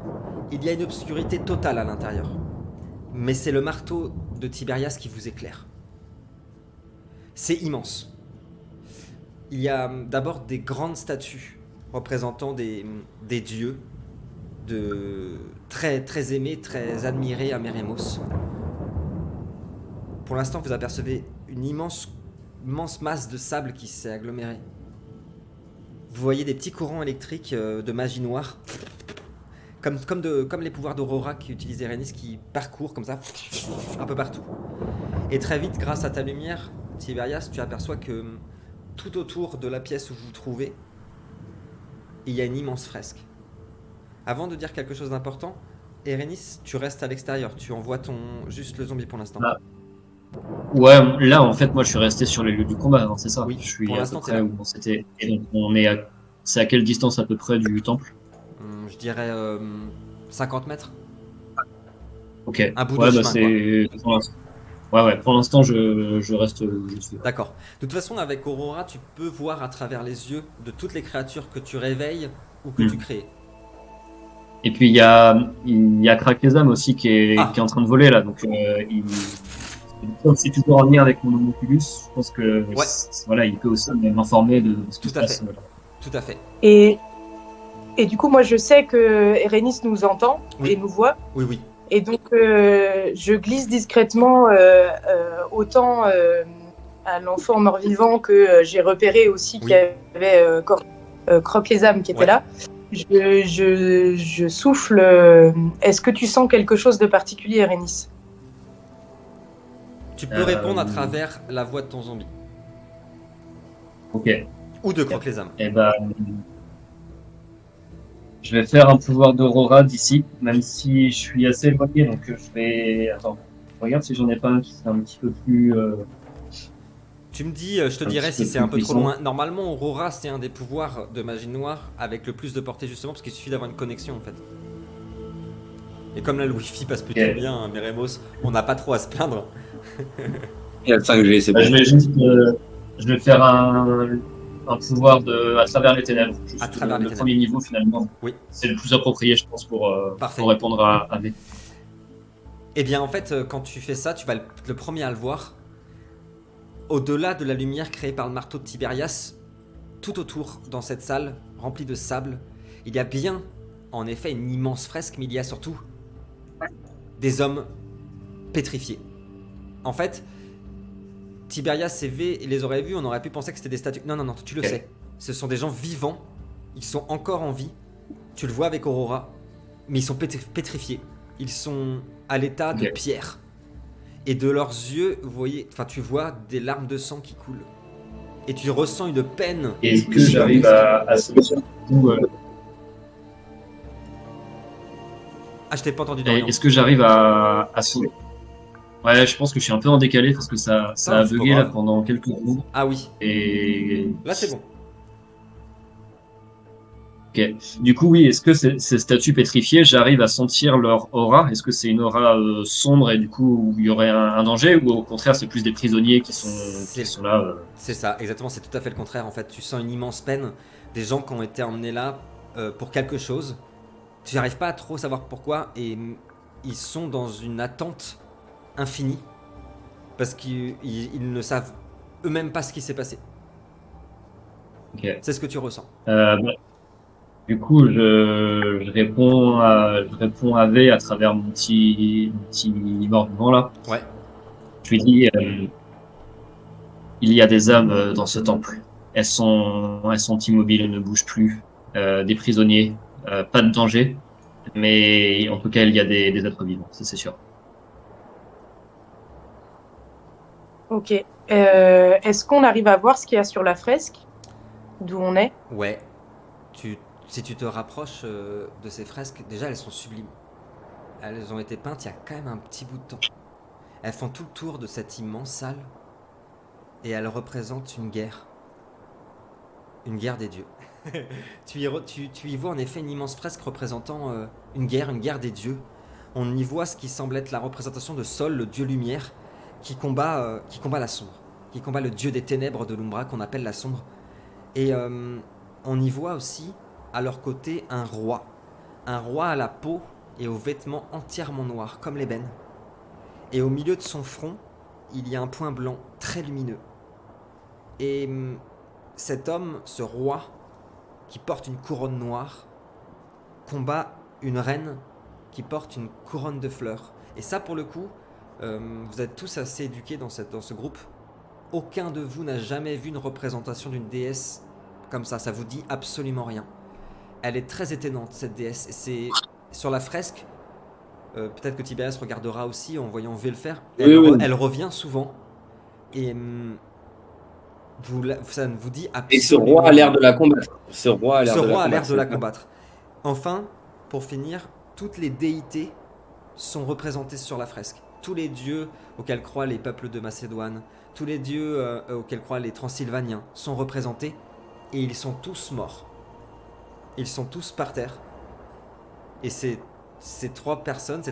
Il y a une obscurité totale à l'intérieur. Mais c'est le marteau de Tiberias qui vous éclaire. C'est immense. Il y a d'abord des grandes statues représentant des dieux très, très aimés, très admirés à Meremos. Pour l'instant, vous apercevez une immense masse de sable qui s'est agglomérée. Vous voyez des petits courants électriques de magie noire, comme les pouvoirs d'Aurora qu'utilise Erénis, qui parcourent comme ça, un peu partout. Et très vite, grâce à ta lumière, Tiberias, tu aperçois que tout autour de la pièce où vous vous trouvez, il y a une immense fresque. Avant de dire quelque chose d'important, Erénis, tu restes à l'extérieur, tu envoies juste le zombie pour l'instant. Ah. Ouais, là, en fait, moi, je suis resté sur les lieux du combat, hein, c'est ça? Oui, Je suis pour à peu l'instant, t'es près là. où on s'était. Et donc, c'est à quelle distance à peu près du temple? Je dirais 50 mètres. Ok. Un bout Ouais, de bah, chemin, c'est. Ouais, pour l'instant, je reste où je suis. D'accord. De toute façon, avec Aurora, tu peux voir à travers les yeux de toutes les créatures que tu réveilles ou que tu crées. Et puis, il y a Krakesam aussi qui est en train de voler, là. Donc, c'est toujours en lien avec mon Oculus. Je pense que, Ouais. voilà, il peut aussi m'informer de ce qui Tout se à passe. fait. Tout à fait. Et du coup, moi, je sais que Erénis nous entend Oui. et nous voit. Oui, oui. Et donc, je glisse discrètement autant à l'enfant mort-vivant que j'ai repéré aussi qu'il y avait Croque-les-âmes qui était Ouais. là. Je souffle. Est-ce que tu sens quelque chose de particulier, Erénis? Tu peux répondre à travers la voix de ton zombie. Ok. Ou de Croque-les-âmes. Eh ben, je vais faire un pouvoir d'Aurora d'ici, même si je suis assez éloigné, donc je vais. Attends, je regarde si j'en ai pas un qui serait un petit peu plus. Tu me dis, je te dirai si c'est un peu trop loin. Normalement, Aurora, c'est un des pouvoirs de magie noire avec le plus de portée, justement, parce qu'il suffit d'avoir une connexion, en fait. Et comme là, le Wi-Fi passe plutôt bien, hein, Meremos, on n'a pas trop à se plaindre. Il y a le 5G, c'est bon. Je vais faire un pouvoir à travers les ténèbres. À travers les le ténèbres. premier niveau, finalement. Oui. C'est le plus approprié, je pense, pour répondre à V. Eh bien, en fait, quand tu fais ça, tu vas le premier à le voir. Au-delà de la lumière créée par le marteau de Tiberias, tout autour, dans cette salle, remplie de sable, il y a bien, en effet, une immense fresque, mais il y a surtout des hommes pétrifiés. En fait, Tiberias et V les auraient vus, on aurait pu penser que c'était des statues. Non, tu le sais. Ce sont des gens vivants, ils sont encore en vie. Tu le vois avec Aurora, mais ils sont pétrifiés. Ils sont à l'état de pierre. Et de leurs yeux, tu vois des larmes de sang qui coulent. Et tu ressens une peine. Et est-ce que j'arrive à sauver Ah, je t'ai pas entendu, Dorian. Est-ce que j'arrive à sauver? Ouais, je pense que je suis un peu en décalé parce que ça a bugué là pendant quelques secondes. Ah oui. Et là, c'est bon. Ok. Du coup, oui, est-ce que ces statues pétrifiées, j'arrive à sentir leur aura? Est-ce que c'est une aura sombre et du coup, où il y aurait un danger? Ou au contraire, c'est plus des prisonniers qui sont là C'est ça, exactement, c'est tout à fait le contraire. En fait, tu sens une immense peine. Des gens qui ont été emmenés là pour quelque chose. Tu n'arrives pas à trop savoir pourquoi. Et ils sont dans une attente infinie. Parce qu'ils ne savent eux-mêmes pas ce qui s'est passé. Ok. C'est ce que tu ressens. Bah, du coup, je réponds à V à travers mon petit mort-vivant là. Ouais. Je lui dis, il y a des âmes dans ce temple. Elles sont immobiles, elles ne bougent plus. Des prisonniers, pas de danger, mais en tout cas, il y a des êtres vivants, ça c'est sûr. Ok. Est-ce qu'on arrive à voir ce qu'il y a sur la fresque d'où on est? Ouais. Si tu te rapproches de ces fresques, déjà elles sont sublimes. Elles ont été peintes il y a quand même un petit bout de temps. Elles font tout le tour de cette immense salle et elles représentent une guerre. Une guerre des dieux. tu y vois en effet une immense fresque représentant une guerre des dieux. On y voit ce qui semble être la représentation de Sol, le dieu lumière, qui combat la sombre, qui combat le dieu des ténèbres de l'Umbra qu'on appelle la sombre. Et on y voit aussi à leur côté un roi à la peau et aux vêtements entièrement noirs comme l'ébène. Et au milieu de son front, il y a un point blanc très lumineux. Et cet homme, ce roi, qui porte une couronne noire, combat une reine qui porte une couronne de fleurs. Et ça, pour le coup, vous êtes tous assez éduqués dans ce groupe. Aucun de vous n'a jamais vu une représentation d'une déesse comme ça vous dit absolument rien. Elle est très étonnante, cette déesse. Et c'est sur la fresque, peut-être que Tiberias regardera aussi en voyant V le faire. Elle revient souvent. Et ça ne vous dit absolument Et ce roi a l'air de la combattre. Ce roi a l'air de la combattre. Enfin, pour finir, toutes les déités sont représentées sur la fresque. Tous les dieux auxquels croient les peuples de Macédoine, tous les dieux auxquels croient les Transylvaniens sont représentés et ils sont tous morts. Ils sont tous par terre. Et ces trois personnes, ces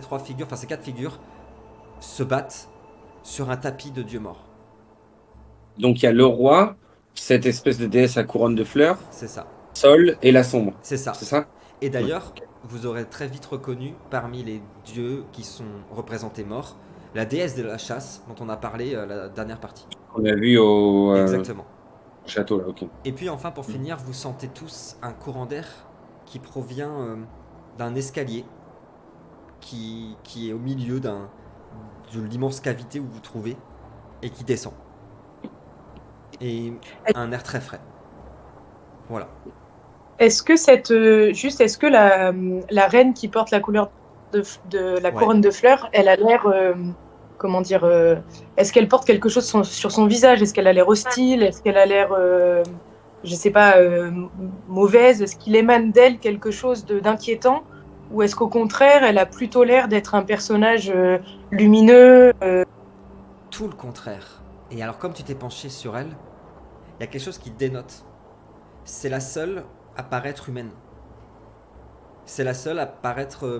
quatre figures se battent sur un tapis de dieux morts. Donc il y a le roi, cette espèce de déesse à couronne de fleurs, C'est ça. Sol et la sombre. C'est ça. C'est ça? Et d'ailleurs, vous aurez très vite reconnu parmi les dieux qui sont représentés morts, la déesse de la chasse dont on a parlé la dernière partie. On a vu au Exactement. château là, ok. Et puis enfin, pour finir, vous sentez tous un courant d'air qui provient d'un escalier qui est au milieu de l'immense cavité où vous vous trouvez et qui descend. Et un air très frais. Voilà. Est-ce que est-ce que la reine qui porte la couleur de la couronne de fleurs, elle a l'air, comment dire, est-ce qu'elle porte quelque chose sur son visage? Est-ce qu'elle a l'air hostile? Est-ce qu'elle a l'air, je sais pas, mauvaise? Est-ce qu'il émane d'elle quelque chose d'inquiétant? Ou est-ce qu'au contraire, elle a plutôt l'air d'être un personnage lumineux? Tout le contraire. Et alors, comme tu t'es penché sur elle, il y a quelque chose qui dénote. C'est la seule à paraître humaine. C'est la seule à paraître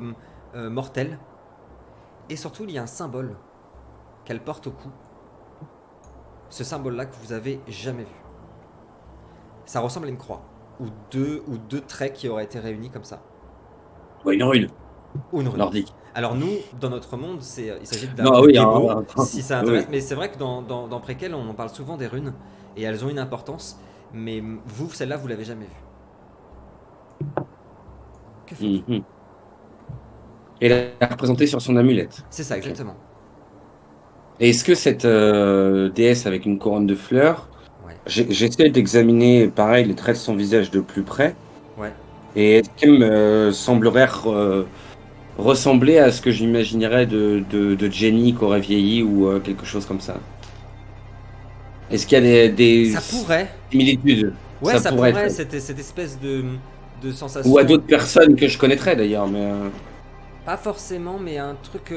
mortelle. Et surtout, il y a un symbole qu'elle porte au cou. Ce symbole-là que vous avez jamais vu. Ça ressemble à une croix. Ou deux traits qui auraient été réunis comme ça. Ouais, une rune. Ou une rune. Nordique. Alors nous, dans notre monde, il s'agit d'un héros, si ça intéresse. Mais c'est vrai que dans Préquel, on en parle souvent des runes. Et elles ont une importance. Mais vous, celle-là, vous l'avez jamais vue. Que faites-vous? Et elle est représentée sur son amulette. C'est ça, exactement. Et est-ce que cette déesse avec une couronne de fleurs, Ouais. j'essaie d'examiner, pareil, les traits de son visage de plus près. Ouais. Et est-ce qu'elle me semblerait ressembler à ce que j'imaginerais de Jenny qui aurait vieilli ou quelque chose comme ça? Est-ce qu'il y a des Ça pourrait. similitudes? Ouais, ça pourrait être. cette espèce de sensation. Ou à d'autres personnes que je connaîtrais d'ailleurs, mais Pas forcément, mais un truc,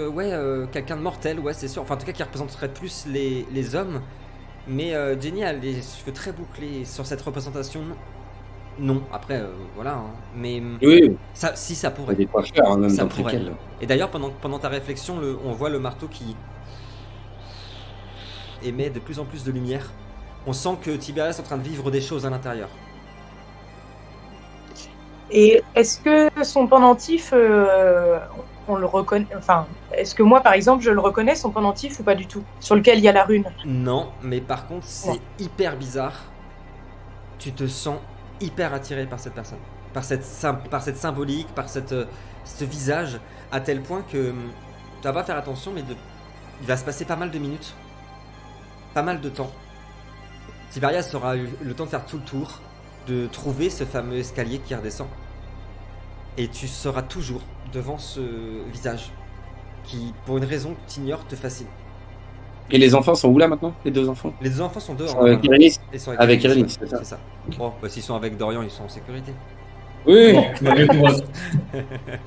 quelqu'un de mortel, ouais, c'est sûr. Enfin, en tout cas, qui représenterait plus les hommes. Mais Jenny a les cheveux très bouclés. Sur cette représentation, non. Après, voilà. Hein. Mais oui, ça il y a pourrait. des coiffeurs hein, même Ça dans pourrait. Préquel. Et d'ailleurs, pendant ta réflexion, on voit le marteau qui émet de plus en plus de lumière. On sent que Tiberias est en train de vivre des choses à l'intérieur. Et est-ce que son pendentif, on le reconnaît. Enfin, est-ce que moi, par exemple, je le reconnais, son pendentif, ou pas du tout? Sur lequel il y a la rune. Non, mais par contre, c'est Non. hyper bizarre. Tu te sens hyper attiré par cette personne, par cette symbolique, par ce visage, à tel point que tu vas pas faire attention, mais il va se passer pas mal de minutes, pas mal de temps. Tiberias aura eu le temps de faire tout le tour, de trouver ce fameux escalier qui redescend. Et tu seras toujours devant ce visage qui, pour une raison que tu ignores, te fascine. Et les enfants sont où là maintenant? Les 2 enfants? Les deux enfants sont dehors. Avec Irénis. Ils sont Avec Irénis, Irénis, ouais, c'est ça. Bon, bah, s'ils sont avec Dorian, ils sont en sécurité. Oui. Bon, malgré tout,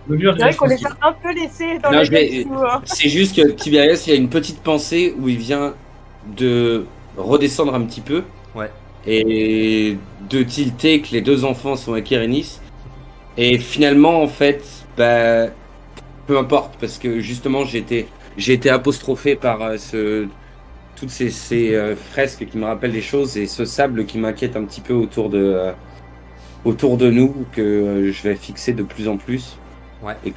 C'est vrai qu'on les a un peu laissés dans Non, les dessous, hein. C'est juste que Tiberias, il y a une petite pensée où il vient de redescendre un petit peu Ouais. et de tilter que les 2 enfants sont avec Irénis. Et finalement, en fait, bah, peu importe, parce que justement, j'ai été apostrophé par toutes ces fresques qui me rappellent des choses et ce sable qui m'inquiète un petit peu autour de nous, que je vais fixer de plus en plus. Ouais. Et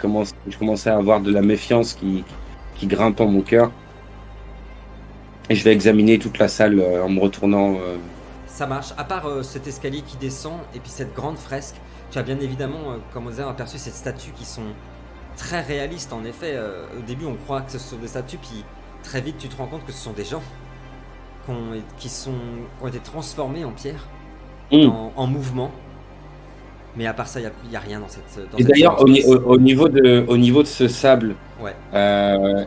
je commençais à avoir de la méfiance qui grimpe en mon cœur. Et je vais examiner toute la salle en me retournant. Ça marche. À part cet escalier qui descend et puis cette grande fresque, tu as bien évidemment, comme on disait, aperçu ces statues qui sont très réalistes. En effet, au début, on croit que ce sont des statues, puis très vite, tu te rends compte que ce sont des gens qui ont été transformés en pierre, en mouvement. Mais à part ça, il n'y a rien dans cette. Et d'ailleurs, au niveau de ce sable, ouais.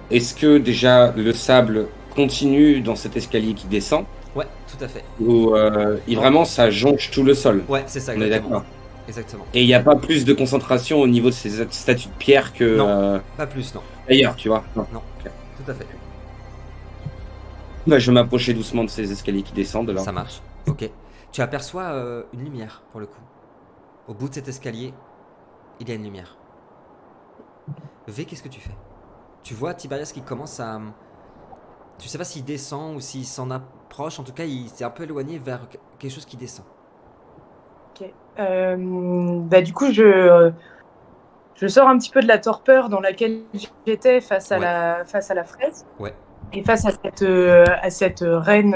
Est-ce que déjà le sable continue dans cet escalier qui descend? Ouais, tout à fait. Ou vraiment ça jonche tout le sol? Ouais, c'est ça, On est exactement. d'accord. Exactement. Et il n'y a pas plus de concentration au niveau de ces statues de pierre que. Non, pas plus, non. D'ailleurs, tu vois. Non, Okay. tout à fait. Bah, je vais m'approcher doucement de ces escaliers qui descendent là. Ça marche, ok. Tu aperçois une lumière pour le coup. Au bout de cet escalier, il y a une lumière. V, qu'est-ce que tu fais? Tu vois Tiberias qui commence à... Tu sais pas s'il descend ou s'il s'en approche. En tout cas, il s'est un peu éloigné vers quelque chose qui descend. Ok. Bah, du coup, je sors un petit peu de la torpeur dans laquelle j'étais face à la fraise. Ouais. Et face à cette reine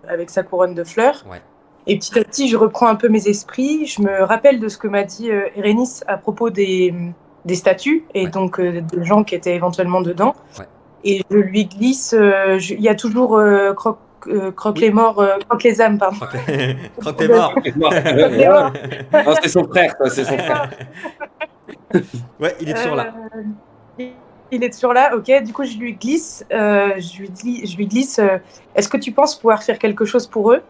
avec sa couronne de fleurs. Ouais. Et petit à petit, je reprends un peu mes esprits. Je me rappelle de ce que m'a dit Irénis à propos des statues et donc des gens qui étaient éventuellement dedans. Ouais. Et je lui glisse. Il y a toujours croque les morts, croque les âmes, pardon. Croque les morts. Non, c'est son frère, quoi, c'est son frère. Ouais, il est toujours là. Il est toujours là, ok. Du coup, je lui glisse. Je lui glisse. Est-ce que tu penses pouvoir faire quelque chose pour eux?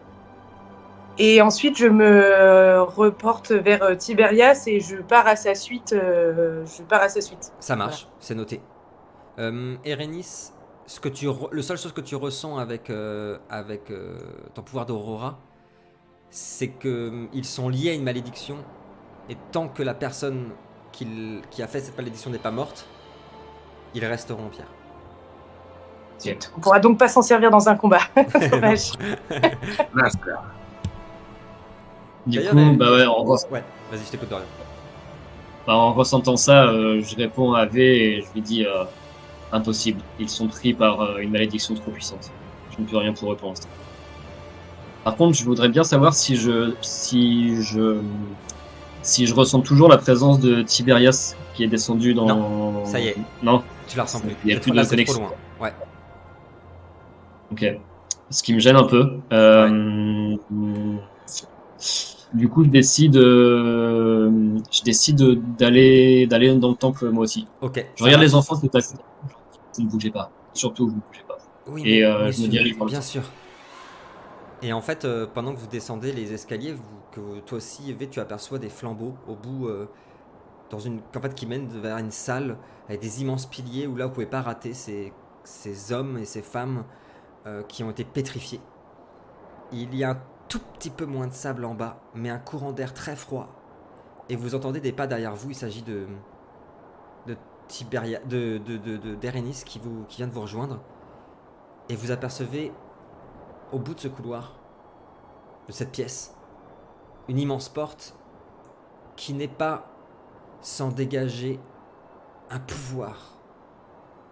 Et ensuite, je me reporte vers Tiberias et je pars à sa suite. Ça marche, voilà. C'est noté. Irénis, le seule chose que tu ressens avec ton pouvoir d'Aurora, c'est qu'ils sont liés à une malédiction. Et tant que la personne qui a fait cette malédiction n'est pas morte, ils resteront en pierre. On pourra donc pas s'en servir dans un combat. Dommage. Du coup, bah ouais, ouais, vas-y, je t'écoute, Dorian. Bah, en ressentant ça, je réponds à V et je lui dis impossible. Ils sont pris par une malédiction trop puissante. Je ne peux rien pour eux pour l'instant. Par contre, je voudrais bien savoir si je ressens toujours la présence de Tiberias qui est descendu dans. Non, ça y est. Non. Tu la ressens plus. Il y a plus de connexion. Trop loin. Ouais. Ok. Ce qui me gêne un peu. Du coup, je décide d'aller dans le temple moi aussi. Ok. Je regarde les enfants, c'est assez. Vous ne bougez pas. Surtout, vous ne bougez pas. Oui, et je me dirige vers le bien temple. sûr. Et en fait, pendant que vous descendez les escaliers, que toi aussi, Eve, tu aperçois des flambeaux au bout, qui mènent vers une salle avec des immenses piliers où là, vous pouvez pas rater ces hommes et ces femmes qui ont été pétrifiés. Il y a un tout petit peu moins de sable en bas, mais un courant d'air très froid. Et vous entendez des pas derrière vous. Il s'agit d'Erénis qui vient de vous rejoindre. Et vous apercevez au bout de ce couloir, de cette pièce, une immense porte qui n'est pas sans dégager un pouvoir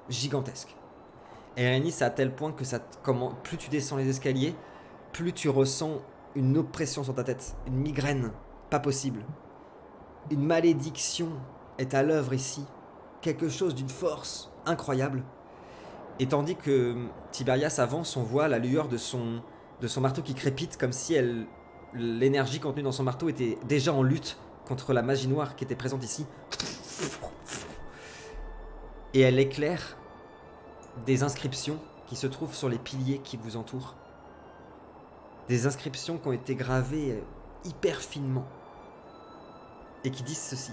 gigantesque. Et Erénis, à tel point que plus tu descends les escaliers, plus tu ressens une oppression sur ta tête, une migraine, pas possible. Une malédiction est à l'œuvre ici, quelque chose d'une force incroyable. Et tandis que Tiberias avance, on voit la lueur de son marteau qui crépite, comme si l'énergie contenue dans son marteau était déjà en lutte contre la magie noire qui était présente ici. Et elle éclaire des inscriptions qui se trouvent sur les piliers qui vous entourent. Des inscriptions qui ont été gravées hyper finement et qui disent ceci.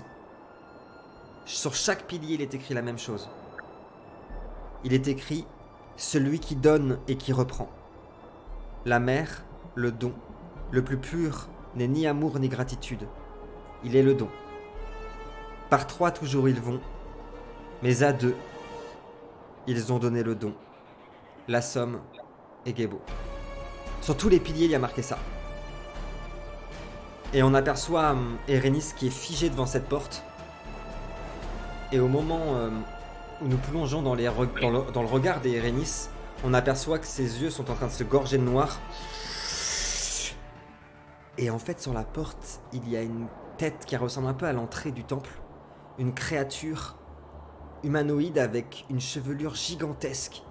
Sur chaque pilier, il est écrit la même chose. Il est écrit « Celui qui donne et qui reprend ». La mer, le don, le plus pur n'est ni amour ni gratitude. Il est le don. Par 3 toujours ils vont, mais à 2, ils ont donné le don. La somme est Gébo. Sur tous les piliers, il y a marqué ça. Et on aperçoit Erénis qui est figé devant cette porte. Et au moment où nous plongeons dans le regard d'Erénis, on aperçoit que ses yeux sont en train de se gorger de noir. Et en fait, sur la porte, il y a une tête qui ressemble un peu à l'entrée du temple. Une créature humanoïde avec une chevelure gigantesque.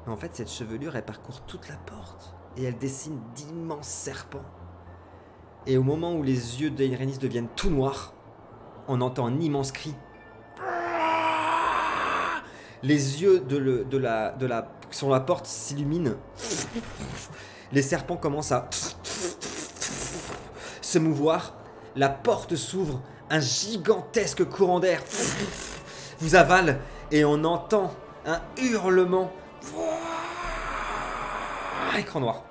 Mais en fait, cette chevelure, elle parcourt toute la porte. Et elle dessine d'immenses serpents. Et au moment où les yeux d'Erénis deviennent tout noirs, on entend un immense cri. Les yeux sur la porte s'illuminent. Les serpents commencent à se mouvoir. La porte s'ouvre. Un gigantesque courant d'air vous avale et on entend un hurlement. Écran noir.